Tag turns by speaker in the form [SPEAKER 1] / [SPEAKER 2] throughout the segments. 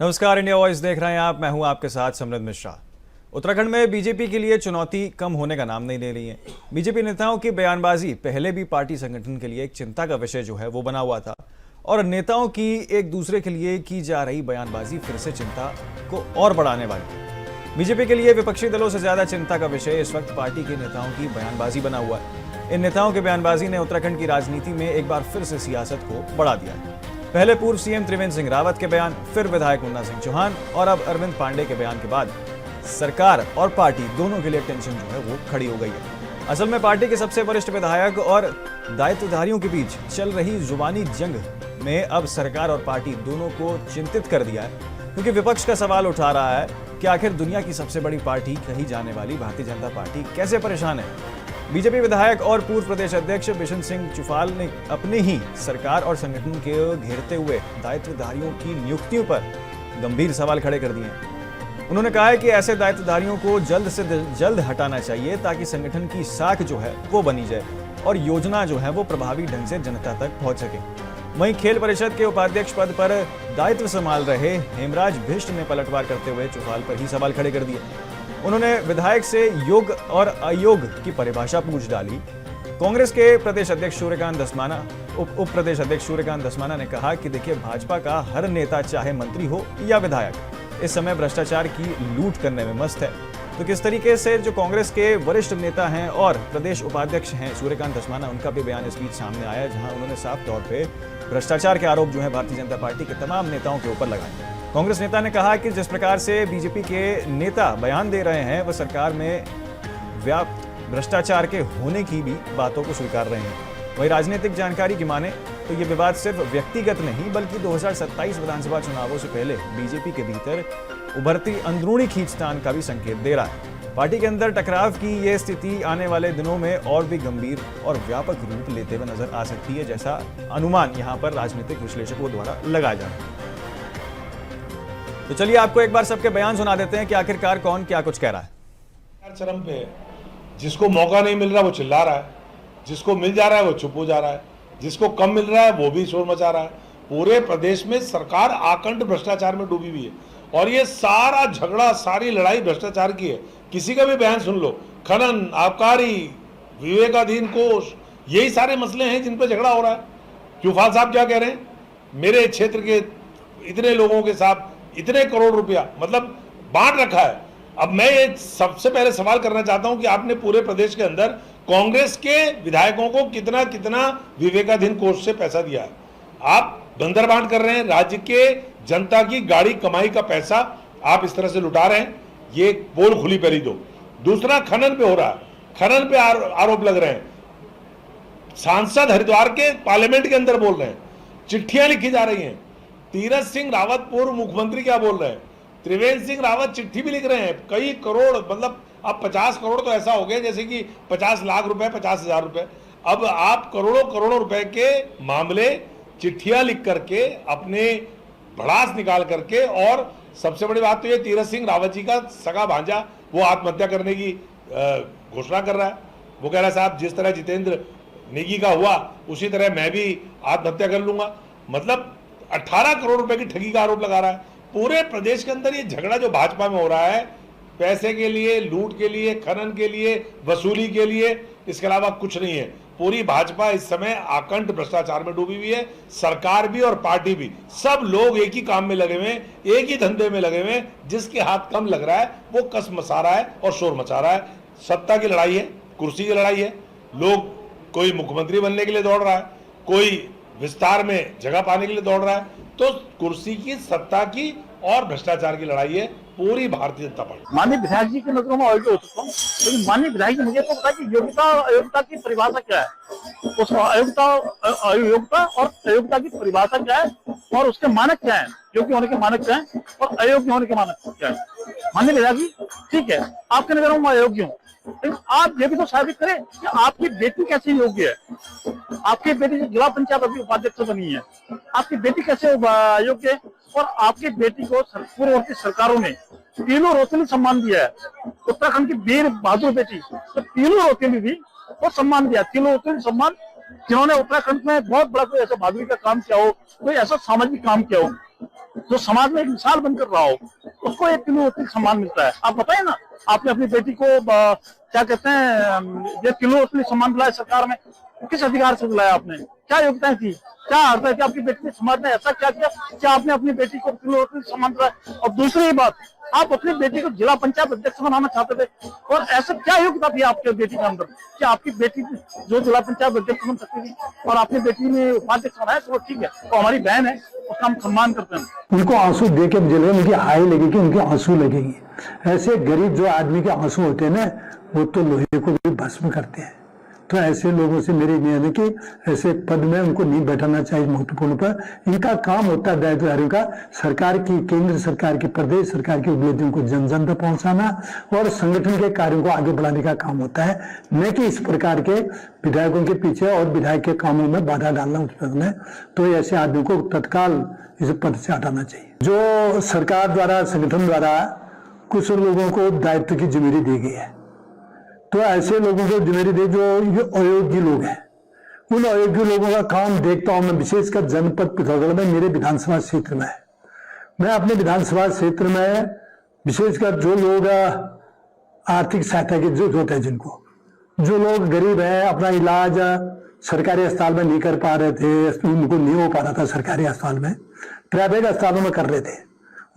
[SPEAKER 1] नमस्कार, India voice देख रहे हैं आप। मैं हूं आपके साथ समृद्ध मिश्रा। उत्तराखंड में बीजेपी के लिए चुनौती कम होने का नाम नहीं ले रही है। बीजेपी नेताओं की बयानबाजी पहले भी पार्टी संगठन के लिए एक चिंता का विषय जो है वो बना हुआ था, और नेताओं की एक दूसरे के लिए की जा रही बयानबाजी फिर से चिंता को और बढ़ाने वाली है। बीजेपी के लिए विपक्षी दलों से ज्यादा चिंता का विषय इस वक्त पार्टी के नेताओं की बयानबाजी बना हुआ है। इन नेताओं की बयानबाजी ने उत्तराखंड की राजनीति में एक बार फिर से सियासत को बढ़ा दिया है। पहले पूर्व सीएम त्रिवेंद्र सिंह रावत के बयान, फिर विधायक मुन्ना सिंह चौहान और अब अरविंद पांडे के बयान के बाद सरकार और पार्टी दोनों के लिए टेंशन जो है वो खड़ी हो गई है। असल में पार्टी के सबसे वरिष्ठ विधायक और दायित्वधारियों के बीच चल रही जुबानी जंग में अब सरकार और पार्टी दोनों को चिंतित कर दिया है, क्योंकि विपक्ष का सवाल उठा रहा है कि आखिर दुनिया की सबसे बड़ी पार्टी कही जाने वाली भारतीय जनता पार्टी कैसे परेशान है। बीजेपी विधायक और पूर्व प्रदेश अध्यक्ष बिशन सिंह चुफाल ने अपने ही सरकार और संगठन के घेरते हुए दायित्वधारियों की नियुक्तियों पर गंभीर सवाल खड़े कर दिए। उन्होंने कहा है कि ऐसे दायित्वधारियों को जल्द से जल्द हटाना चाहिए ताकि संगठन की साख जो है वो बनी जाए और योजना जो है वो प्रभावी ढंग से जनता तक पहुंच सके। वहीं खेल परिषद के उपाध्यक्ष पद पर दायित्व संभाल रहे हेमराज भिष्ट ने पलटवार करते हुए चुफाल पर ही सवाल खड़े कर दिए। उन्होंने विधायक से योग और अयोग की परिभाषा पूछ डाली। कांग्रेस के प्रदेश अध्यक्ष सूर्यकांत धस्माना उप प्रदेश अध्यक्ष सूर्यकांत धस्माना ने कहा कि देखिए, भाजपा का हर नेता चाहे मंत्री हो या विधायक इस समय भ्रष्टाचार की लूट करने में मस्त है। तो किस तरीके से जो कांग्रेस के वरिष्ठ नेता हैं और प्रदेश उपाध्यक्ष हैं सूर्यकांत धस्माना, उनका भी बयान इस बीच सामने आया, जहां उन्होंने साफ तौर पे भ्रष्टाचार के आरोप जो है भारतीय जनता पार्टी के तमाम नेताओं के ऊपर लगाए। कांग्रेस नेता ने कहा कि जिस प्रकार से बीजेपी के नेता बयान दे रहे हैं वह सरकार में व्याप्त भ्रष्टाचार के होने की भी बातों को स्वीकार रहे हैं। वहीं राजनीतिक जानकारी की माने तो ये विवाद सिर्फ व्यक्तिगत नहीं बल्कि 2027 विधानसभा चुनावों से पहले बीजेपी के भीतर उभरती अंदरूनी खींचतान का भी संकेत दे रहा है। पार्टी के अंदर टकराव की यह स्थिति आने वाले दिनों में और भी गंभीर और व्यापक रूप लेते हुए नजर आ सकती है, जैसा अनुमान यहाँ पर राजनीतिक विश्लेषकों द्वारा लगाया जा रहा है। तो चलिए आपको एक बार सबके बयान सुना देते हैं कि आखिरकार कौन क्या कुछ कह रहा है।
[SPEAKER 2] चरम पे है। जिसको मौका नहीं मिल रहा वो चिल्ला रहा है, जिसको मिल जा रहा है वो चुप हो जा रहा है, जिसको कम मिल रहा है वो भी शोर मचा रहा है। पूरे प्रदेश में सरकार आकंठ भ्रष्टाचार में डूबी हुई है और ये सारा झगड़ा, सारी लड़ाई भ्रष्टाचार की है। किसी का भी बयान सुन लो, खनन, आबकारी, विवेकाधीन कोष, यही सारे मसले हैं जिन पर झगड़ा हो रहा है। चुफाल साहब क्या कह रहे हैं, मेरे क्षेत्र के इतने लोगों के साथ इतने करोड़ रुपया मतलब बांट रखा है। अब मैं ये सबसे पहले सवाल करना चाहता हूं कि आपने पूरे प्रदेश के अंदर कांग्रेस के विधायकों को कितना कितना विवेकाधीन कोष से पैसा दिया है। आप बंदर बांट कर रहे हैं, राज्य के जनता की गाड़ी कमाई का पैसा आप इस तरह से लुटा रहे हैं, ये पोल खुली पैरी दो। दूसरा, खनन पे हो रहा है, खनन पे आरोप लग रहे हैं। सांसद हरिद्वार के पार्लियामेंट के अंदर बोल रहे हैं, चिट्ठियां लिखी जा रही हैं। तीरथ सिंह रावत पूर्व मुख्यमंत्री क्या बोल रहे हैं, त्रिवेंद्र सिंह रावत चिट्ठी भी लिख रहे हैं। कई करोड़, मतलब अब 50 करोड़ तो ऐसा हो गया जैसे कि 50 लाख रुपए, 50,000 रुपए। अब आप करोड़ों करोड़ों रुपए के मामले चिट्ठियां लिख करके अपने भड़ास निकाल करके, और सबसे बड़ी बात तो ये तीरथ सिंह रावत जी का सगा भांजा वो आत्महत्या करने की घोषणा कर रहा है। वो कह रहा है साहब जिस तरह जितेंद्र नेगी का हुआ उसी तरह मैं भी आत्महत्या कर लूंगा। मतलब 18 करोड़ रुपए की ठगी का आरोप लगा रहा है। पूरे प्रदेश के अंदर ये झगड़ा जो भाजपा में हो रहा है, पैसे के लिए, लूट के लिए, खनन के लिए, वसूली के लिए, इसके अलावा कुछ नहीं है। पूरी भाजपा इस समय आकंठ भ्रष्टाचार में डूबी हुई है। सरकार भी और पार्टी भी, सब लोग एक ही काम में लगे हुए हैं, एक ही धंधे में लगे हुए हैं। जिसके हाथ कम लग रहा है वो कस मचा रहा है और शोर मचा रहा है। सत्ता की लड़ाई है, कुर्सी की लड़ाई है। लोग, कोई मुख्यमंत्री बनने के लिए दौड़ रहा है, कोई विस्तार में जगह पाने के लिए दौड़ रहा है। तो कुर्सी की, सत्ता की और भ्रष्टाचार की लड़ाई है पूरी भारतीय जनता पार्टी।
[SPEAKER 3] माननीय विधायक जी की नजरों में अयोग्य हो सकता हूँ, लेकिन माननीय विधायक जी मुझे तो पता कि योग्यता अयोग्यता की परिभाषा क्या है, उस अयोग्यता और अयोग्यता की परिभाषा क्या है और उसके मानक क्या है, योग्य होने के मानक क्या है और अयोग्य होने के मानक क्या है। माननीय विधायक जी, ठीक है, आपके नजरों में अयोग्य हूँ, लेकिन आप ये भी तो साबित करें कि आपकी बेटी कैसे योग्य है। आपकी बेटी जिला पंचायत अभी उपाध्यक्ष बनी है, आपकी बेटी कैसे योग्य है। और आपकी बेटी को पूर्ववर्ती सरकारों ने तीनों रोशनी सम्मान दिया है। उत्तराखंड की वीर बहादुर बेटी, तो तीनों रोशनी भी वो सम्मान दिया, तीनों रोशनी सम्मान, जिन्होंने उत्तराखंड में बहुत बड़ा कोई ऐसा बहादुरी का काम किया हो, कोई ऐसा सामाजिक काम किया हो। जो समाज में एक मिसाल बनकर रहा हो, उसको एक किलो अतिरिक्त सम्मान मिलता है। आप बताए ना, आपने अपनी बेटी को क्या कहते हैं, ये किलो अतिरिक्त सम्मान दिलाया सरकार में, किस अधिकार से दिलाया आपने? क्या योग्यताएं थी? क्या अर्थ है कि आपकी बेटी ने समाज ने ऐसा क्या किया कि आपने अपनी बेटी को किलो अतिरिक्त सम्मान दिलाया? और दूसरी बात, आप अपनी बेटी को जिला पंचायत अध्यक्ष बनाना चाहते थे, और ऐसा क्या योग्यता थी आपके बेटी के अंदर कि आपकी बेटी जो जिला पंचायत अध्यक्ष बन सकती थी, और आपकी बेटी ने उपाध्यक्ष बनाया? तो ठीक है, तो हमारी बहन है, उसका हम सम्मान करते हैं।
[SPEAKER 4] उनको आंसू दे के मुझे लगा उनकी हाई लगेगी, उनके आंसू लगेगी। ऐसे गरीब जो आदमी के आंसू होते हैं ना, वो तो लोहे को भी भस्म करते हैं। तो ऐसे लोगों से मेरी नियत है कि ऐसे पद में उनको नहीं बैठाना चाहिए महत्वपूर्ण पर। इनका काम होता है दायित्वधारियों का सरकार की, केंद्र सरकार की, प्रदेश सरकार की उपलब्धियों को जन जन तक पहुंचाना और संगठन के कार्यों को आगे बढ़ाने का काम होता है, न कि इस प्रकार के विधायकों के पीछे और विधायक के कामों में बाधा डालना उत्पन्न है। तो ऐसे आदमी को तत्काल इस पद से हटाना चाहिए। जो सरकार द्वारा, संगठन द्वारा कुछ लोगों को दायित्व की जिम्मेदारी दी गई है, तो ऐसे लोगों को जिम्मेदारी दे जो अयोग्य लोग हैं। उन अयोग्य लोगों का काम देखता हूं मैं, विशेषकर जनपद पिथौरागढ़ में, मेरे विधानसभा क्षेत्र में। मैं अपने विधानसभा क्षेत्र में विशेषकर जो लोग आर्थिक सहायता की जरूरत है, जिनको, जो लोग गरीब हैं, अपना इलाज सरकारी अस्पताल में नहीं कर पा रहे थे, उनको नहीं हो पा रहा था सरकारी अस्पताल में, प्राइवेट अस्पतालों में कर रहे थे,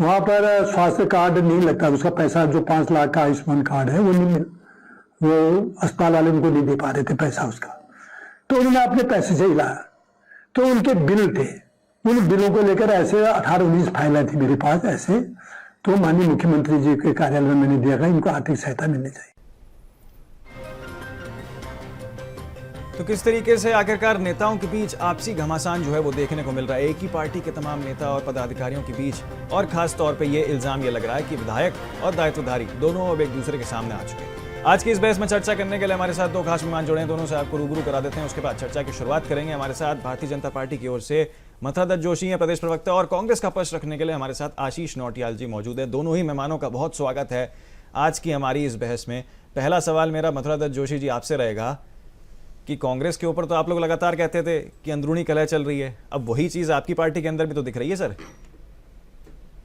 [SPEAKER 4] वहां पर स्वास्थ्य कार्ड नहीं लगता, उसका पैसा जो 5 लाख का आयुष्मान कार्ड है वो नहीं मिल, वो अस्पताल वाले उनको नहीं दे पा रहे थे पैसा उसका, तो उन्होंने अपने पैसे से इलाज, तो उनके बिल थे, उन बिलों को लेकर ऐसे 18-19 फाइलें थी मेरे पास ऐसे। तो माननीय मुख्यमंत्री जी के कार्यालय में मैंने दिया था, इनको आर्थिक सहायता मिलनी चाहिए।
[SPEAKER 1] तो किस तरीके से आखिरकार नेताओं के बीच आपसी घमासान जो है वो देखने को मिल रहा है, एक ही पार्टी के तमाम नेता और पदाधिकारियों के बीच, और खास तौर पे ये इल्जाम ये लग रहा है कि विधायक और दायित्वधारी दोनों अब एक दूसरे के सामने आ चुके हैं। आज की इस बहस में चर्चा करने के लिए हमारे साथ 2 खास मेहमान जुड़े हैं, दोनों से आपको रूबरू करा देते हैं, उसके बाद चर्चा की शुरुआत करेंगे। हमारे साथ भारतीय जनता पार्टी की ओर से मथुरा दत्त जोशी हैं, प्रदेश प्रवक्ता, और कांग्रेस का पक्ष रखने के लिए हमारे साथ आशीष नौटियाल जी मौजूद हैं। दोनों ही मेहमानों का बहुत स्वागत है आज की हमारी इस बहस में। पहला सवाल मेरा मथुरा दत्त जोशी जी आपसे रहेगा कि कांग्रेस के ऊपर तो आप लोग लगातार कहते थे कि अंदरूनी कलह चल रही है, अब वही चीज आपकी पार्टी के अंदर भी तो दिख रही है सर।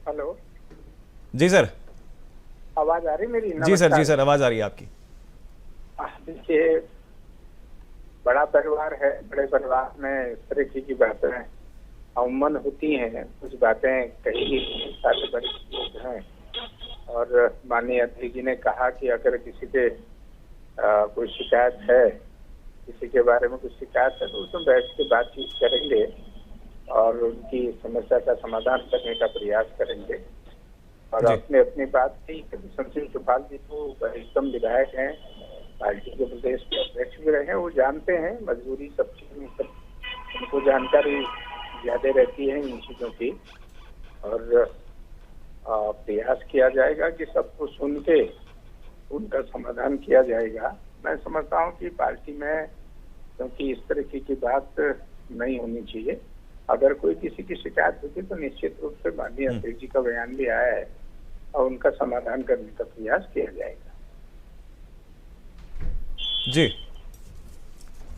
[SPEAKER 5] हेलो
[SPEAKER 1] जी सर,
[SPEAKER 5] आवाज आ रही मेरी?
[SPEAKER 1] जी सर आवाज आ रही है आपकी।
[SPEAKER 5] देखिए, बड़ा परिवार है, बड़े परिवार में इस तरह की बातें अमूमन होती हैं, कुछ बातें कही साथ बड़ी हैं। और माननीय अध्यक्ष जी ने कहा कि अगर किसी के कोई शिकायत है, किसी के बारे में कुछ शिकायत है, तो उसमें बैठ के बातचीत करेंगे और उनकी समस्या का समाधान करने का प्रयास करेंगे। और अपने अपनी बात की, संतोष चौपाल जी तो एकदम विधायक हैं, पार्टी के प्रदेश के अध्यक्ष भी रहे हैं, वो जानते हैं मजबूरी सब चीज में, सब उनको जानकारी ज्यादा रहती है इन चीजों की। और प्रयास किया जाएगा कि सबको सुन के उनका समाधान किया जाएगा। मैं समझता हूँ कि पार्टी में क्योंकि इस तरह की बात नहीं होनी चाहिए। अगर कोई किसी की शिकायत होती तो निश्चित रूप से माननीय अध्यक्ष जी का बयान भी आया है और उनका समाधान करने का प्रयास किया जाएगा।
[SPEAKER 1] जी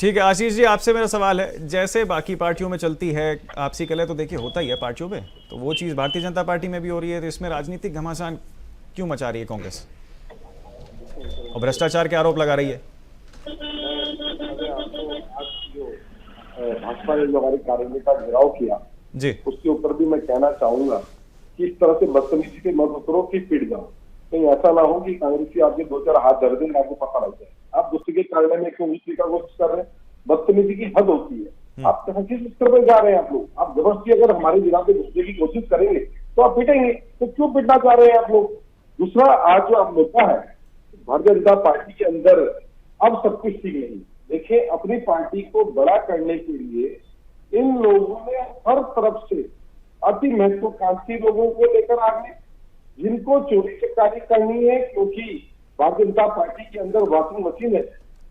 [SPEAKER 1] ठीक है। आशीष जी, आपसे मेरा सवाल है, जैसे बाकी पार्टियों में चलती है आपसी कलह, तो देखिए होता ही है पार्टियों में, तो वो चीज़ भारतीय जनता पार्टी में भी हो रही है, तो इसमें राजनीतिक घमासान क्यों मचा रही है कांग्रेस और भ्रष्टाचार के आरोप लगा रही है?
[SPEAKER 6] भाजपा ने जो हमारी कार्रवाई का घेराव किया
[SPEAKER 1] जी,
[SPEAKER 6] उसके ऊपर भी मैं कहना चाहूंगा कि इस तरह से बदतमीजी के मत उतरो कि पिट जाओ। कहीं ऐसा ना हो कि कांग्रेस की आपके 2-4 हाथ धर दें, आपको पता लग जाए। आप दूसरे के कार्यालय में क्यों घुसने का कोशिश कर रहे हैं? बदतमीजी की हद होती है। आप कहाँ किस स्तर पर जा रहे हैं आप लोग? आप जबरदस्ती अगर हमारे जिला पे घुसने की कोशिश करेंगे तो आप पिटेंगे, तो क्यों पिटना चाह रहे हैं आप लोग? दूसरा, आज जो आप मुद्दा है भारतीय जनता पार्टी के अंदर, अब सब कुछ ठीक नहीं। देखिए, अपनी पार्टी को बड़ा करने के लिए इन लोगों ने हर तरफ से अति महत्वाकांक्षी लोगों को लेकर आ गए, जिनको चोरी चकारी करनी है, क्योंकि भारतीय जनता पार्टी के अंदर वॉशिंग मशीन है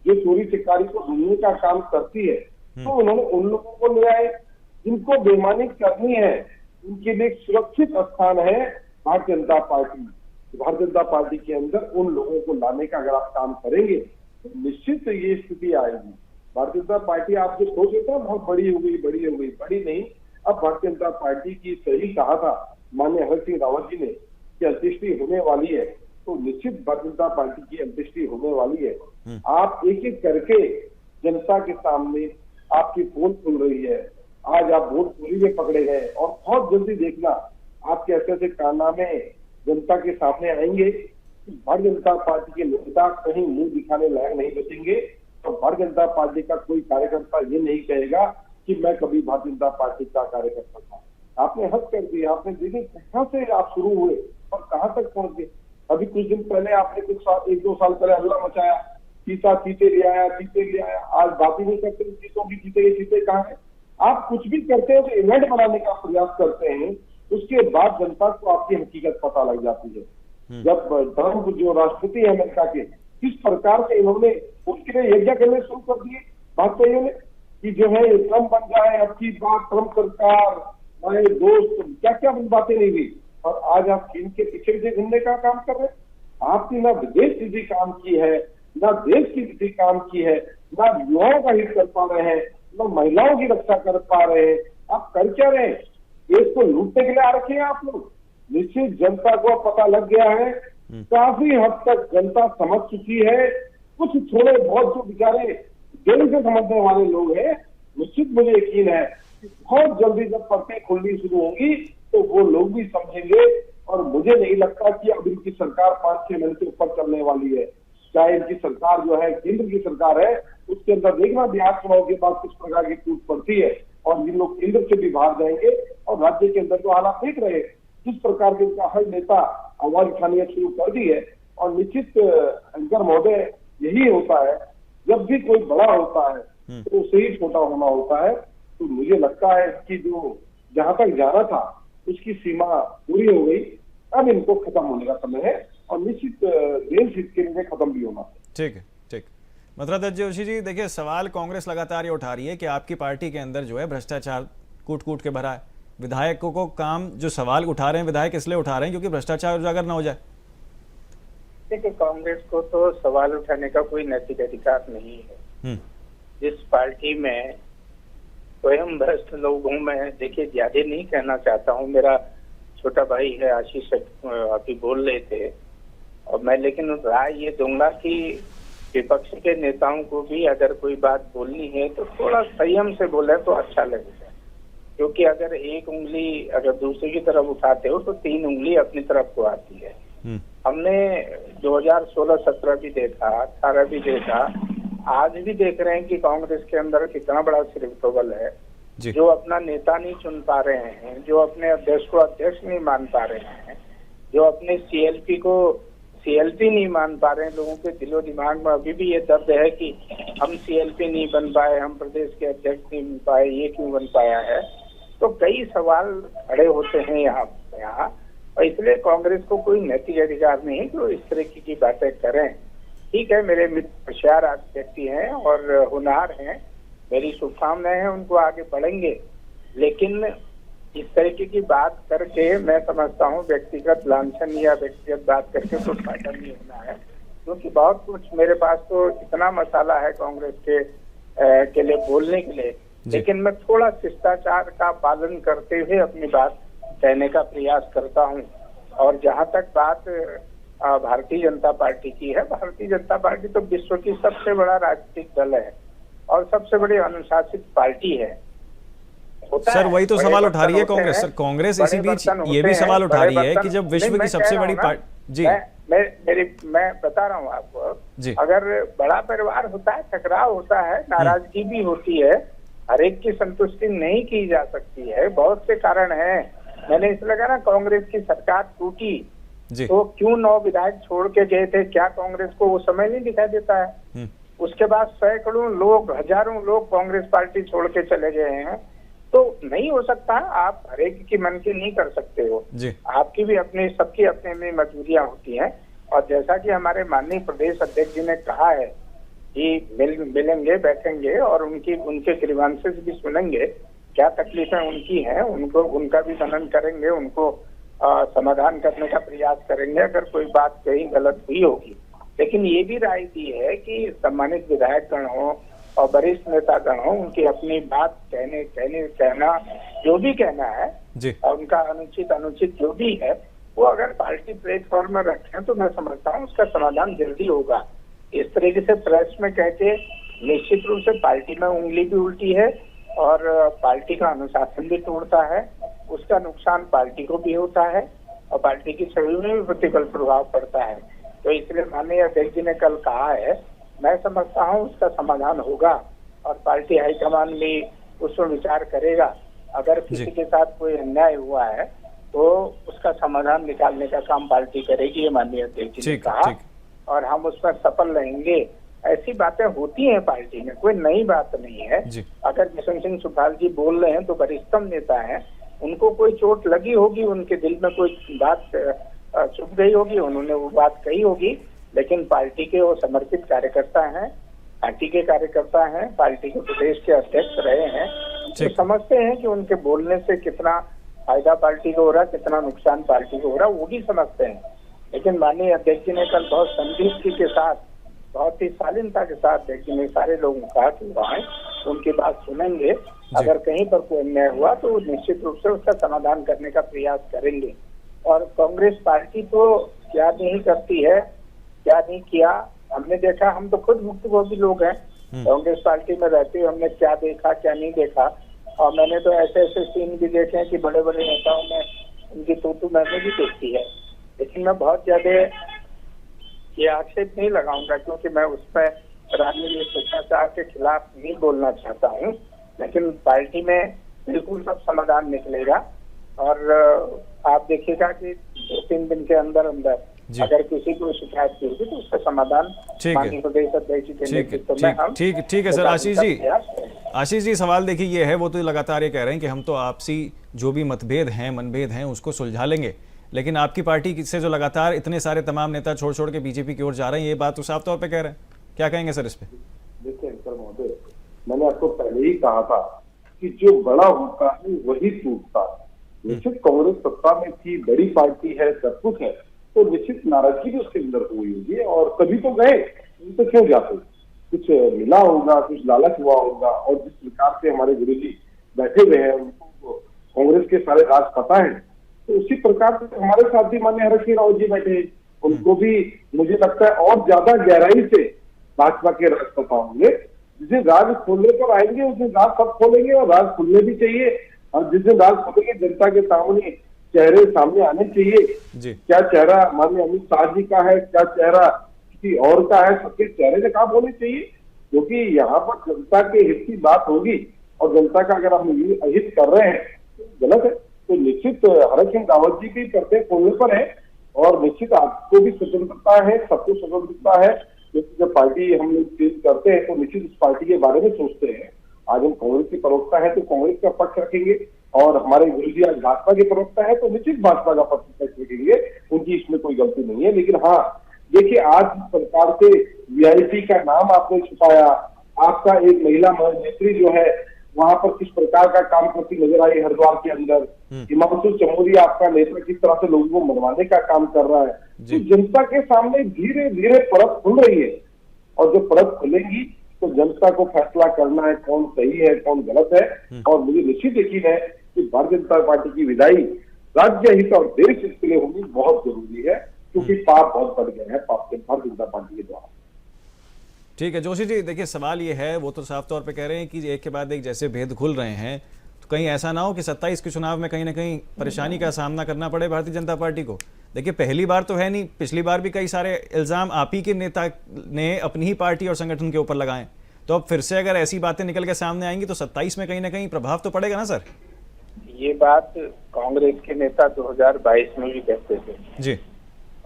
[SPEAKER 6] जो चोरी चकारी को ढूंढने का काम करती है, तो उन्होंने उन लोगों को ले आए। जिनको बेईमानी करनी है उनके लिए एक सुरक्षित स्थान है भारतीय जनता पार्टी। भारतीय जनता पार्टी के अंदर उन लोगों को लाने का अगर आप काम करेंगे तो निश्चित ये स्थिति आएगी। भारतीय जनता पार्टी, आप जो सोच रहे थे बहुत बड़ी हो गई, बड़ी नहीं। अब भारतीय जनता पार्टी की सही कहा था माननीय हरीश सिंह रावत जी ने कि अंत्येष्टि होने वाली है, तो निश्चित भारतीय जनता पार्टी की अंत्येष्टि होने वाली है। आप एक एक करके जनता के सामने आपकी पोल खुल रही है। आज आप वोट चोरी में पकड़े गए और बहुत जल्दी देखना आपके ऐसे ऐसे कारनामे जनता के सामने आएंगे। भारतीय जनता पार्टी के नेता कहीं मुंह दिखाने लायक नहीं बचेंगे और भारतीय जनता पार्टी का कोई कार्यकर्ता ये नहीं कहेगा कि मैं कभी भारतीय जनता पार्टी का कार्यकर्ता था। आपने हद कर दी, आपने देखिए कहां से आप शुरू हुए और कहां तक पहुंच गए। अभी कुछ दिन पहले आपने एक दो साल पहले हल्ला मचाया, चीते ले आया, आज बात ही नहीं करते चीतों की, चीते कहाँ है। आप कुछ भी करते हो तो इवेंट बनाने का प्रयास करते हैं, उसके बाद जनता को आपकी हकीकत पता लग जाती है। जब ट्रंप जो राष्ट्रपति है अमेरिका के, किस प्रकार से इन्होंने उसके लिए यज्ञ करने शुरू कर दिए भाजपाइयों ने कि जो है ट्रंप बन जाए, अब की बात ट्रंप सरकार, हमारे दोस्त, क्या क्या बातें नहीं हुई। और आज आप चीन के पीछे घूमने का काम कर रहे हैं। आपने ना विदेश नीति काम की है, ना देश की नीति काम की है, ना युवाओं का हित कर पा रहे हैं, ना महिलाओं की रक्षा कर पा रहे हैं। आप कर क्या रहे हैं? देश को लूटने के लिए आ रखे हैं आप लोग। निश्चित जनता को पता लग गया है, काफी हद तक जनता समझ चुकी है। कुछ थोड़े बहुत जो बेचारे दिल से समझने वाले लोग हैं, निश्चित मुझे यकीन है कि बहुत जल्दी जब पर्चे खुलनी शुरू होंगी तो वो लोग भी समझेंगे। और मुझे नहीं लगता कि अब इनकी सरकार 5-6 महीने से ऊपर चलने वाली है। चाहे इनकी सरकार जो है केंद्र की सरकार है, उसके अंदर देखना बिहार चुनाव के बाद किस प्रकार की टूट पड़ती है और जिन लोग केंद्र से भी बाहर जाएंगे। और राज्य के अंदर जो हालात देख रहे हैं, जिस प्रकार के उनका हर नेता आवाज उठानी शुरू कर दी है। और निश्चित एंकर महोदय, यही होता है जब भी कोई बड़ा होता है तो उसे ही छोटा होना होता है। तो मुझे लगता है कि जो जहां तक जाना था उसकी सीमा पूरी हो गई, अब इनको खत्म होने का समय है और निश्चित देश हित के लिए खत्म भी होना है।
[SPEAKER 1] ठीक है, ठीक। मथुरा दत्त जोशी जी, देखिए सवाल कांग्रेस लगातार ये उठा रही है कि आपकी पार्टी के अंदर जो है भ्रष्टाचार कूट कूट के भरा है। विधायकों को काम, जो सवाल उठा रहे हैं विधायक इसलिए उठा रहे हैं क्योंकि भ्रष्टाचार उजागर ना हो जाए।
[SPEAKER 5] देखिए, कांग्रेस को तो सवाल उठाने का कोई नैतिक अधिकार नहीं है। जिस पार्टी में स्वयं भ्रष्ट लोग हूँ, मैं देखिए ज्यादा नहीं कहना चाहता हूँ, मेरा छोटा भाई है आशीष अभी बोल रहे थे, और मैं लेकिन राय ये दूंगा कि विपक्ष के नेताओं को भी अगर कोई बात बोलनी है तो थोड़ा संयम से बोले तो अच्छा लगेगा। क्योंकि अगर एक उंगली अगर दूसरे की तरफ उठाते हो तो 3 उंगली अपनी तरफ को आती है। हमने 2016-17 भी देखा, 18 भी देखा, आज भी देख रहे हैं कि कांग्रेस के अंदर कितना बड़ा सिरतोबल है। जो अपना नेता नहीं चुन पा रहे हैं, जो अपने अध्यक्ष को अध्यक्ष नहीं मान पा रहे हैं, जो अपने सीएलपी को सीएलपी नहीं मान पा रहे हैं। लोगों के दिलो दिमाग में अभी भी ये दर्द है कि हम सीएलपी नहीं बन पाए, हम प्रदेश के अध्यक्ष नहीं बन पाए, ये क्यों बन पाया है। तो कई सवाल खड़े होते हैं यहाँ और इसलिए कांग्रेस को कोई नैतिक अधिकार नहीं है कि इस तरह की बातें करें। ठीक है, मेरे मित्र होशियार व्यक्ति हैं और होनहार हैं, मेरी शुभकामनाएं हैं, उनको आगे बढ़ेंगे। लेकिन इस तरीके की बात करके मैं समझता हूँ व्यक्तिगत लांछन या व्यक्तिगत बात करके कुछ फायदा नहीं होना है। क्योंकि बहुत कुछ मेरे पास तो इतना मसाला है कांग्रेस के लिए बोलने के लिए, लेकिन मैं थोड़ा शिष्टाचार का पालन करते हुए अपनी बात कहने का प्रयास करता हूँ। और जहाँ तक बात भारतीय जनता पार्टी की है, भारतीय जनता पार्टी तो विश्व की सबसे बड़ा राजनीतिक दल है और सबसे बड़ी अनुशासित पार्टी है।
[SPEAKER 1] सर वही तो सवाल उठा रही है कांग्रेस। सर कांग्रेस इसी बीच ये भी सवाल उठा रही है कि जब विश्व की सबसे बड़ी पार्टी जी
[SPEAKER 5] मैं बता रहा हूँ आपको, अगर बड़ा परिवार होता है, टकराव होता है, नाराजगी भी होती है, हर एक की संतुष्टि नहीं की जा सकती है, बहुत से कारण हैं। मैंने इसलिए कहा ना, कांग्रेस की सरकार टूटी तो क्यों 9 विधायक छोड़ के गए थे, क्या कांग्रेस को वो समय नहीं दिखाई देता है? उसके बाद सैकड़ों लोग, हजारों लोग कांग्रेस पार्टी छोड़ के चले गए हैं। तो नहीं हो सकता, आप हर एक की मन की नहीं कर सकते हो, आपकी भी अपनी, सबकी अपनी अपनी मजबूरियां होती हैं। और जैसा कि हमारे माननीय प्रदेश अध्यक्ष जी ने कहा है कि मिलेंगे, बैठेंगे और उनके ग्रीवांसेस भी सुनेंगे, क्या तकलीफें उनकी हैं, उनका भी मनन करेंगे, उनको समाधान करने का प्रयास करेंगे अगर कोई बात कहीं गलत हुई होगी। लेकिन ये भी राय दी है कि सम्मानित विधायक गण हो और वरिष्ठ नेता गण हो, उनकी अपनी बात कहना जो भी कहना है
[SPEAKER 1] जी
[SPEAKER 5] और उनका अनुचित जो भी है वो अगर पार्टी प्लेटफॉर्म में रखें तो मैं समझता हूँ उसका समाधान जल्दी होगा। इस तरीके से प्रेस में कह के निश्चित रूप से पार्टी में उंगली भी उल्टी है और पार्टी का अनुशासन भी टूटता है, उसका नुकसान पार्टी को भी होता है और पार्टी की छवि में भी प्रतिकूल प्रभाव पड़ता है। तो इसलिए माननीय अध्यक्ष जी ने कल कहा है, मैं समझता हूँ उसका समाधान होगा और पार्टी हाईकमान भी उस पर विचार करेगा। अगर किसी के साथ कोई अन्याय हुआ है तो उसका समाधान निकालने का काम पार्टी करेगी, ये माननीय अध्यक्ष जी ने कहा और हम उस पर सफल रहेंगे। ऐसी बातें होती हैं पार्टी में, कोई नई बात नहीं है। अगर जसवंत सिंह सुखाल जी बोल रहे हैं तो वरिष्ठतम नेता हैं, उनको कोई चोट लगी होगी, उनके दिल में कोई बात चुभ गई होगी, उन्होंने वो बात कही होगी, लेकिन पार्टी के वो समर्पित कार्यकर्ता हैं, पार्टी के कार्यकर्ता हैं, पार्टी के प्रदेश के अध्यक्ष रहे हैं, तो समझते हैं कि उनके बोलने से कितना फायदा पार्टी को हो रहा है, कितना नुकसान पार्टी को हो रहा है, वो भी समझते हैं। लेकिन माननीय अध्यक्ष जी ने कल बहुत संदिग्धता के साथ, बहुत ही शालीनता के साथ अध्यक्ष जी ने सारे लोगों को कहा कि वहाँ उनकी बात सुनेंगे, अगर कहीं पर कोई अन्याय हुआ तो निश्चित रूप से उसका समाधान करने का प्रयास करेंगे। और कांग्रेस पार्टी तो क्या नहीं करती है, क्या नहीं किया, हमने देखा। हम तो खुद भुक्तभोगी लोग हैं, कांग्रेस पार्टी में रहते हुए हमने क्या देखा क्या नहीं देखा। और मैंने तो ऐसे ऐसे सीन भी देखे हैं कि बड़े बड़े नेताओं ने उनकी तूतू मैंने भी देखी है। लेकिन मैं बहुत ज्यादा ये आक्षेप नहीं लगाऊंगा क्योंकि मैं उस पर राजनीतिक शिष्टाचार के खिलाफ नहीं बोलना चाहता हूँ। लेकिन पार्टी में बिल्कुल सब समाधान निकलेगा और आप देखिएगा कि 2-3 दिन के अंदर अंदर अगर किसी को शिकायत की होगी तो उसका समाधान माननीय प्रदेश अध्यक्ष के नेतृत्व में हम
[SPEAKER 1] ठीक है सर। आशीष जी सवाल देखिए ये है, वो तो लगातार ये कह रहे हैं कि हम तो आपसी जो भी मतभेद हैं, मनभेद हैं, उसको सुलझा लेंगे, लेकिन आपकी पार्टी से जो लगातार इतने सारे तमाम नेता छोड़ छोड़ के बीजेपी की ओर जा रहे हैं, ये बात तो साफ तौर पे कह रहे हैं। क्या कहेंगे सर इस पे?
[SPEAKER 6] देखिए सर महोदय, मैंने आपको पहले ही कहा था कि जो बड़ा होता है वही टूटता है। निश्चित कांग्रेस सत्ता में थी, बड़ी पार्टी है, सब कुछ है, तो निश्चित नाराजगी भी उसके अंदर हुई होगी और कभी तो गए, तो क्यों जाते, कुछ मिला होगा, कुछ लालच हुआ होगा। और जिस प्रकार से हमारे गुरु जी बैठे हुए हैं, उनको कांग्रेस के सारे राज पता है, तो उसी प्रकार से हमारे साथ भी माननीय हरीश सिंह रावत जी बैठे हैं, उनको भी मुझे लगता है और ज्यादा गहराई से भाजपा के राज पता होंगे। जिस दिन राज खोलने पर आएंगे उस दिन राज सब खोलेंगे और राज खुलने भी चाहिए। और जिस दिन राज खोलेंगे जनता के सामने चेहरे सामने आने चाहिए। क्या चेहरा माननीय अमित शाह जी का है, क्या चेहरा किसी और का है, सबके चेहरे से काम होने चाहिए, क्योंकि यहाँ पर जनता के हित की बात होगी और जनता का अगर हम अहित कर रहे हैं तो गलत है। तो निश्चित हरीश सिंह रावत जी के पर्दे खोलने पर है और निश्चित आपको भी स्वतंत्रता है, सबको स्वतंत्रता है, क्योंकि जब पार्टी हम लोग चेंज करते हैं तो निश्चित उस पार्टी के बारे में सोचते हैं। आज हम कांग्रेस की प्रवक्ता है तो कांग्रेस का पक्ष रखेंगे और हमारे गुरु जी आज भाजपा के प्रवक्ता है तो निश्चित भाजपा का पक्ष रखेंगे, उनकी इसमें कोई गलती नहीं है। लेकिन हाँ देखिए, आज सरकार से वीआईपी का नाम आपने छुपाया, आपका एक महिला मंत्री जो है वहां पर किस प्रकार का काम करती नजर आई हरिद्वार के अंदर, हिमांशु चमोली आपका नेता किस तरह से लोगों को मनवाने का काम कर रहा है, तो जनता के सामने धीरे धीरे परत खुल रही है और जब परत खुलेगी तो जनता को फैसला करना है कौन सही है कौन गलत है। और मुझे निश्चित यकीन है कि भारतीय जनता पार्टी की विदाई राज्य हित और देश हित के लिए होनी बहुत जरूरी है, क्योंकि पाप बहुत बढ़ गए हैं भारतीय जनता पार्टी के द्वारा।
[SPEAKER 1] ठीक है जोशी जी, देखिए सवाल ये है, वो तो साफ तौर पे कह रहे हैं कि एक के बाद एक जैसे भेद खुल रहे हैं तो कहीं ऐसा ना हो कि 27 के चुनाव में कहीं ना कहीं परेशानी का सामना करना पड़े भारतीय जनता पार्टी को। देखिए पहली बार तो है नहीं, पिछली बार भी कई सारे इल्जाम आप ही के नेता ने अपनी ही पार्टी और संगठन के ऊपर लगाए, तो अब फिर से अगर ऐसी बातें निकल के सामने आएंगी तो 27 में कहीं ना कहीं प्रभाव तो पड़ेगा ना सर?
[SPEAKER 5] ये बात कांग्रेस के नेता 2022 में भी कहते थे
[SPEAKER 1] जी,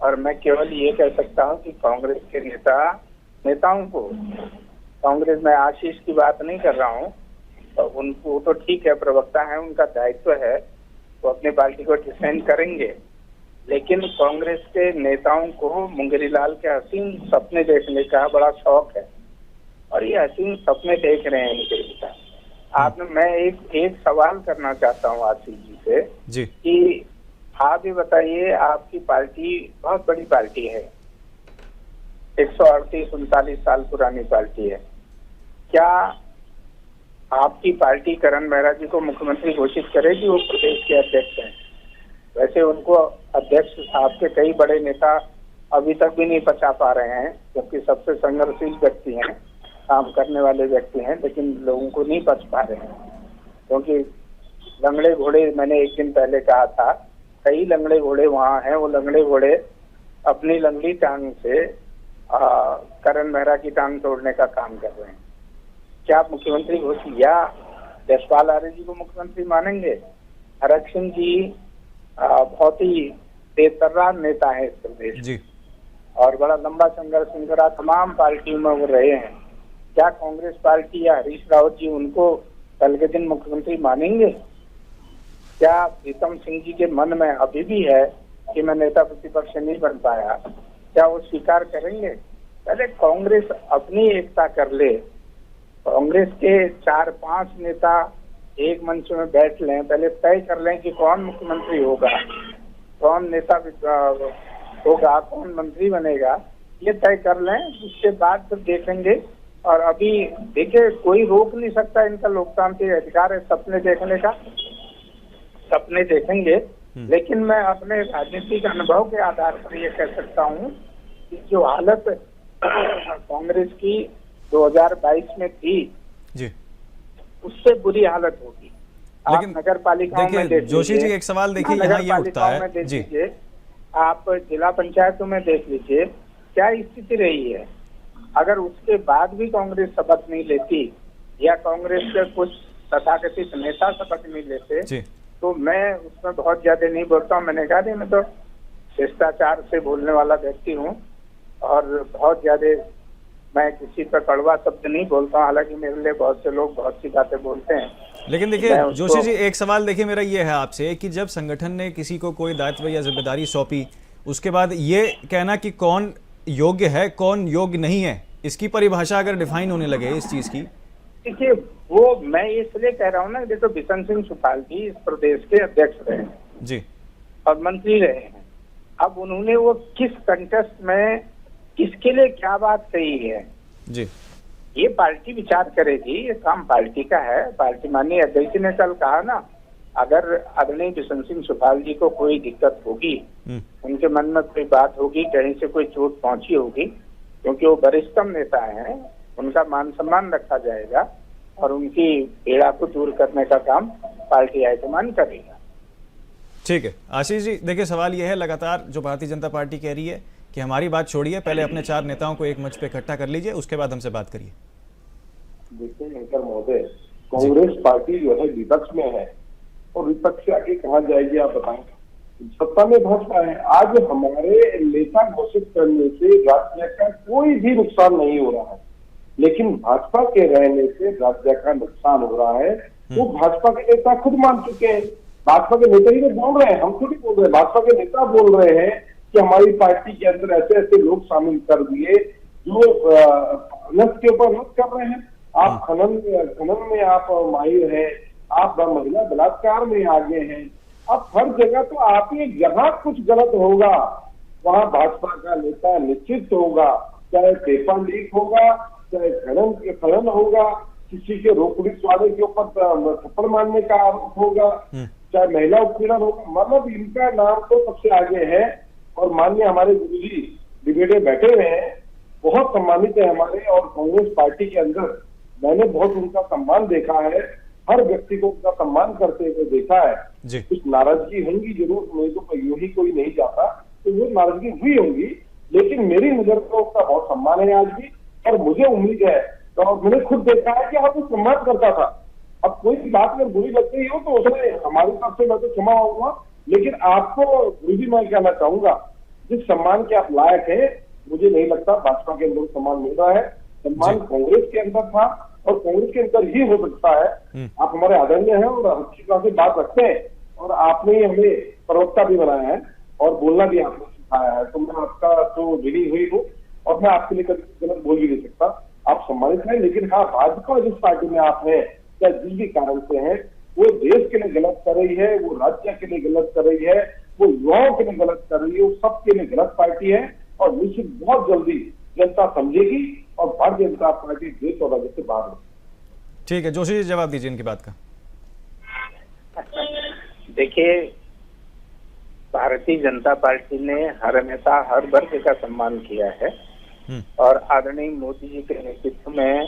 [SPEAKER 1] और
[SPEAKER 5] मैं केवल ये कह सकता हूँ कि कांग्रेस के नेताओं को, कांग्रेस में आशीष की बात नहीं कर रहा हूँ, तो उनको तो ठीक है, प्रवक्ता है, उनका दायित्व है, वो अपनी पार्टी को डिफेंड करेंगे, लेकिन कांग्रेस के नेताओं को मुंगेरी लाल के हसीन सपने देखने का बड़ा शौक है और ये हसीन सपने देख रहे हैं इनके नेता। आपने मैं एक सवाल करना चाहता हूँ आशीष जी से
[SPEAKER 1] जी,
[SPEAKER 5] कि आप ये बताइए, आपकी पार्टी बहुत बड़ी पार्टी है, 138-39 साल पुरानी पार्टी है, क्या आपकी पार्टी करण मेहरा जी को मुख्यमंत्री घोषित करेगी, वो प्रदेश के अध्यक्ष हैं। वैसे उनको अध्यक्ष साहब के कई बड़े नेता अभी तक भी नहीं पचा पा रहे हैं, जबकि सबसे संघर्षशील व्यक्ति हैं, काम करने वाले व्यक्ति हैं, लेकिन लोगों को नहीं पच पा रहे हैं। क्योंकि लंगड़े घोड़े, मैंने एक दिन पहले कहा था, कई लंगड़े घोड़े वहाँ हैं, वो लंगड़े घोड़े अपनी लंगड़ी टांग से करण मेहरा की टांग तोड़ने का काम कर रहे हैं। क्या आप मुख्यमंत्री घोषित या यशपाल आर्य जी को मुख्यमंत्री मानेंगे? हरक सिंह जी बहुत ही तेजतर्रार नेता है इस प्रदेश
[SPEAKER 1] जी,
[SPEAKER 5] और बड़ा लंबा संघर्ष उनका तमाम पार्टियों में वो रहे हैं। क्या कांग्रेस पार्टी या हरीश रावत जी उनको कल के दिन मुख्यमंत्री मानेंगे? क्या प्रीतम सिंह जी के मन में अभी भी है कि मैं नेता प्रतिपक्ष नहीं बन पाया? क्या वो स्वीकार करेंगे? पहले कांग्रेस अपनी एकता कर ले, कांग्रेस के 4-5 नेता एक मंच में बैठ लें, पहले तय कर लें कि कौन मुख्यमंत्री होगा, कौन नेता होगा, कौन मंत्री बनेगा, ये तय कर लें। उसके बाद फिर देखेंगे। और अभी देखिए, कोई रोक नहीं सकता, इनका लोकतांत्रिक अधिकार है सपने देखने का, सपने देखेंगे। लेकिन मैं अपने राजनीतिक अनुभव के आधार पर ये कह सकता हूँ कि जो हालत कांग्रेस की 2022 में थी
[SPEAKER 1] जी,
[SPEAKER 5] उससे बुरी हालत होगी। आप
[SPEAKER 1] लेकिन
[SPEAKER 5] नगर पालिकाओं में
[SPEAKER 1] देखिए
[SPEAKER 5] देख
[SPEAKER 1] जोशी
[SPEAKER 5] लीजिए,
[SPEAKER 1] जी, एक सवाल देखिए यहाँ ये उठता है
[SPEAKER 5] देख
[SPEAKER 1] जी,
[SPEAKER 5] लीजिए, आप जिला पंचायतों में देख लीजिए क्या स्थिति रही है। अगर उसके बाद भी कांग्रेस शपथ नहीं लेती या कांग्रेस के कुछ तथाकथित नेता शपथ नहीं लेते
[SPEAKER 1] जी,
[SPEAKER 5] तो मैं उसमें बहुत ज्यादा नहीं बोलता हूँ। मैंने कहा नहीं, मैं तो शिष्टाचार से बोलने वाला व्यक्ति हूँ और बहुत ज्यादा मैं किसी पर कड़वा शब्द नहीं बोलता हूँ। हालांकि मेरे लिए बहुत से लोग बहुत सी बातें बोलते हैं।
[SPEAKER 1] लेकिन देखिए जोशी जी, एक सवाल देखिए मेरा ये है आपसे कि जब संगठन ने किसी को कोई दायित्व या जिम्मेदारी सौंपी, उसके बाद ये कहना कि कौन योग्य है कौन योग्य नहीं है, इसकी परिभाषा अगर डिफाइन होने लगे इस चीज की।
[SPEAKER 5] देखिए, वो मैं इसलिए कह रहा हूँ ना, देखो बिशन सिंह सुपाल जी इस प्रदेश के अध्यक्ष रहे हैं
[SPEAKER 1] जी,
[SPEAKER 5] और मंत्री रहे हैं। अब उन्होंने वो किस कंटेस्ट में किसके लिए क्या बात कही है
[SPEAKER 1] जी,
[SPEAKER 5] ये पार्टी विचार करेगी, ये काम पार्टी का है। पार्टी माननीय अध्यक्ष ने कल कहा ना, अगर आदरणीय बिशन सिंह सुपाल जी को कोई दिक्कत होगी, उनके मन में कोई बात होगी, कहीं से कोई चोट पहुंची होगी, क्योंकि वो वरिष्ठतम नेता हैं, उनका मान सम्मान रखा जाएगा और उनकी पीड़ा को दूर करने का काम पार्टी हाईकमान करेगा।
[SPEAKER 1] ठीक है आशीष जी, देखिए सवाल यह है, लगातार जो भारतीय जनता पार्टी कह रही है कि हमारी बात छोड़िए, पहले अपने 4 नेताओं को एक मंच पे इकट्ठा कर लीजिए, उसके बाद हमसे बात करिए।
[SPEAKER 6] देखिए शंकर महोदय, कांग्रेस पार्टी जो है विपक्ष में है और विपक्ष से आगे कहाँ जाएगी आप बताएं? सत्ता में भाजपा है। आज हमारे नेता घोषित करने से राज्य का कोई भी नुकसान नहीं हो रहा है, लेकिन भाजपा के रहने से राज्य का नुकसान हो रहा है। वो भाजपा के नेता खुद मान चुके हैं, भाजपा के नेता ही तो बोल रहे हैं, हम खुद ही बोल रहे हैं। भाजपा के नेता बोल रहे हैं कि हमारी पार्टी के अंदर ऐसे ऐसे लोग शामिल कर दिए जो नस के ऊपर नस कर रहे हैं। आप खनन में आप माहिर हैं, आप महिला बलात्कार में आगे हैं। अब हर जगह तो आप ही जहां कुछ गलत होगा वहां भाजपा का नेता निश्चित होगा, चाहे पेपर लीक होगा, चाहे खनन होगा, किसी के पुलिस वाले के ऊपर थप्पड़ मारने का आरोप होगा, चाहे महिला उत्पीड़न होगा, मतलब इनका नाम तो सबसे आगे है। और माननीय हमारे गुरुजी डिबेटे बैठे हुए हैं, बहुत सम्मानित है हमारे, और कांग्रेस पार्टी के अंदर मैंने बहुत उनका सम्मान देखा है, हर व्यक्ति को उनका सम्मान करते हुए देखा है। कुछ नाराजगी होंगी जरूर, मैं तो यूं ही कोई नहीं जाता, तो वो नाराजगी हुई होंगी, लेकिन मेरी नजर में उसका बहुत सम्मान है आज भी, और मुझे उम्मीद है, तो मैंने खुद देखा है कि आप वो सम्मान करता था। अब कोई बात अगर बुरी लग गई हो तो उसने हमारी तरफ से मैं तो क्षमा मांगूंगा, लेकिन आपको गुरु जी मैं कहना चाहूंगा, जिस सम्मान के आप लायक है, मुझे नहीं लगता भाजपा के अंदर सम्मान मिल रहा है। सम्मान कांग्रेस के अंदर था और कांग्रेस के अंदर ही हो सकता है। आप हमारे आदरणीय हैं और अच्छी तरह से बात रखते हैं, और आपने हमें प्रवक्ता भी बनाया है और बोलना भी आपने सिखाया है, तो मैं आपका तो ऋणी हुई हूँ और मैं आपके लिए कभी गलत बोल भी नहीं सकता। आप सम्मानित हैं, लेकिन हाँ, भाजपा जिस पार्टी में आप हैं, या जिस भी कारण से हैं, वो देश के लिए गलत कर रही है, वो राज्य के लिए गलत कर रही है, वो युवाओं के लिए गलत कर रही है, वो सबके लिए गलत पार्टी है। और निश्चित बहुत जल्दी जनता समझेगी और भारतीय जनता पार्टी देश और राज्य से बाहर होगी।
[SPEAKER 1] ठीक है, जोशी जी जवाब दीजिए इनकी बात का।
[SPEAKER 5] देखिए, भारतीय जनता पार्टी ने हर हमेशा हर वर्ग का सम्मान किया है और आदरणीय मोदी जी के नेतृत्व में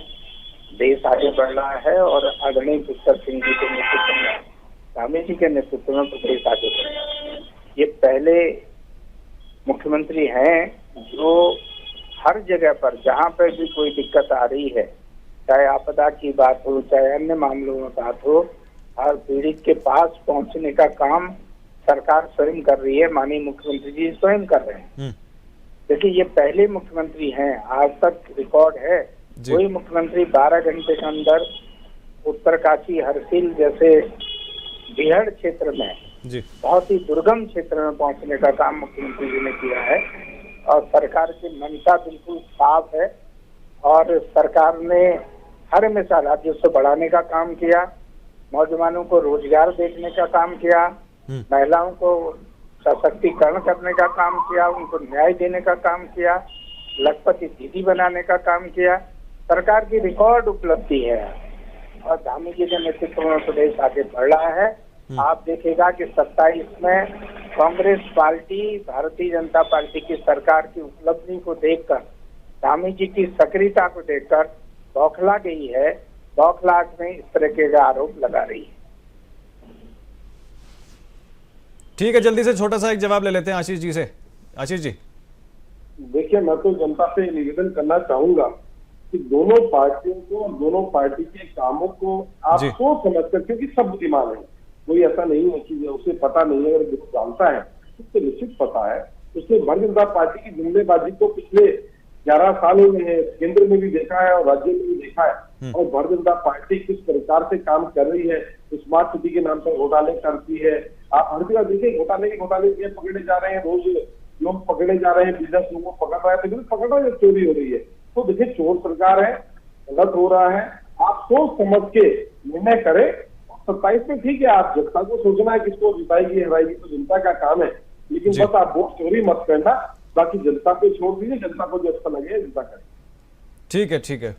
[SPEAKER 5] देश आगे बढ़ रहा है और आदरणीय पुष्कर सिंह जी के नेतृत्व में, धामी जी के नेतृत्व में प्रदेश आगे बढ़ रहा है। ये पहले मुख्यमंत्री हैं जो हर जगह पर जहाँ पर भी कोई दिक्कत आ रही है, चाहे आपदा की बात हो चाहे अन्य मामलों में बात हो, हर पीड़ित के पास पहुंचने का काम सरकार स्वयं कर रही है, माननीय मुख्यमंत्री जी स्वयं कर रहे हैं। देखिए, ये पहले मुख्यमंत्री हैं, आज तक रिकॉर्ड है कोई मुख्यमंत्री 12 घंटे के अंदर उत्तरकाशी, हरसिल जैसे बिहड़ क्षेत्र में
[SPEAKER 1] जी,
[SPEAKER 5] बहुत ही दुर्गम क्षेत्र में पहुंचने का काम मुख्यमंत्री जी ने किया है और सरकार की मंशा बिल्कुल साफ है और सरकार ने हर हमेशा राजस्व बढ़ाने का काम किया, नौजवानों को रोजगार देने का काम किया, महिलाओं को सशक्तिकरण करने का काम किया, उनको न्याय देने का काम किया, लखपति दीदी बनाने का काम किया। सरकार की रिकॉर्ड उपलब्धि है और धामी जी के नेतृत्व में प्रदेश आगे बढ़ रहा है। आप देखेगा कि 27 में कांग्रेस पार्टी भारतीय जनता पार्टी की सरकार की उपलब्धि को देखकर, धामी जी की सक्रियता को देखकर बौखला गई है, बौखलाहट में इस तरह के आरोप लगा रही है।
[SPEAKER 1] ठीक है, जल्दी से छोटा सा एक जवाब ले लेते हैं आशीष जी से। आशीष जी,
[SPEAKER 6] देखिए, मैं तो जनता से निवेदन करना चाहूंगा कि दोनों पार्टियों को और दोनों पार्टी के कामों को आप सोच समझ कर, क्योंकि सब बुद्धिमान है, कोई ऐसा नहीं है कि उसे पता नहीं है, अगर जानता है उससे निश्चित पता है। उसने भारतीय जनता पार्टी की जुमलेबाजी को पिछले 11 सालों में केंद्र में भी देखा है और राज्य में भी देखा है और भारतीय जनता पार्टी किस प्रकार से काम कर रही है, स्मार्ट सिटी के नाम पर घोटाले करती है। आप हर जगह देखिए, घोटाले ये पकड़े जा रहे हैं, रोज लोग पकड़े जा रहे हैं, बिजनेस लोगों को पकड़ रहा है, तो पकड़ रहा है, चोरी हो रही है। तो देखिए, चोर सरकार है, गलत हो रहा है, आप सोच समझ के निर्णय करें। 27 में ठीक है, आप जनता को सोचना है किसको जिताएगी हराएगी, तो जनता का काम है, लेकिन बस आप वोट चोरी मत करना, बाकी जनता को छोड़ दीजिए, जनता को जो अच्छा लगे जनता करे।
[SPEAKER 1] ठीक है, ठीक है,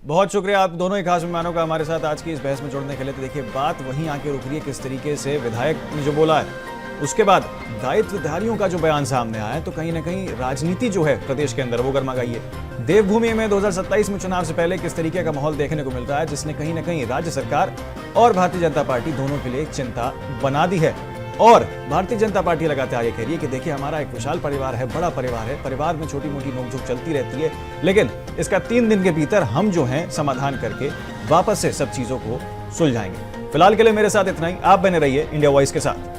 [SPEAKER 1] बहुत शुक्रिया आप दोनों ही खास मेहमानों का हमारे साथ आज की इस बहस में जुड़ने के लिए। तो देखिए, बात वहीं आके रुक रही है किस तरीके से विधायक ने जो बोला है, उसके बाद दायित्वधारियों का जो बयान सामने आया है, तो कहीं ना कहीं राजनीति जो है प्रदेश के अंदर वो गर्मा गई है। देवभूमि में 2027 में चुनाव से पहले किस तरीके का माहौल देखने को मिल रहा है, जिसने कहीं ना कहीं राज्य सरकार और भारतीय जनता पार्टी दोनों के लिए एक चिंता बना दी है। और भारतीय जनता पार्टी लगातार ये कह रही है कि देखिए, हमारा एक विशाल परिवार है, बड़ा परिवार है, परिवार में छोटी मोटी नोकझोंक चलती रहती है, लेकिन इसका 3 दिन के भीतर हम जो हैं समाधान करके वापस से सब चीजों को सुलझाएंगे। फिलहाल के लिए मेरे साथ इतना ही। आप बने रहिए इंडिया वॉइस के साथ।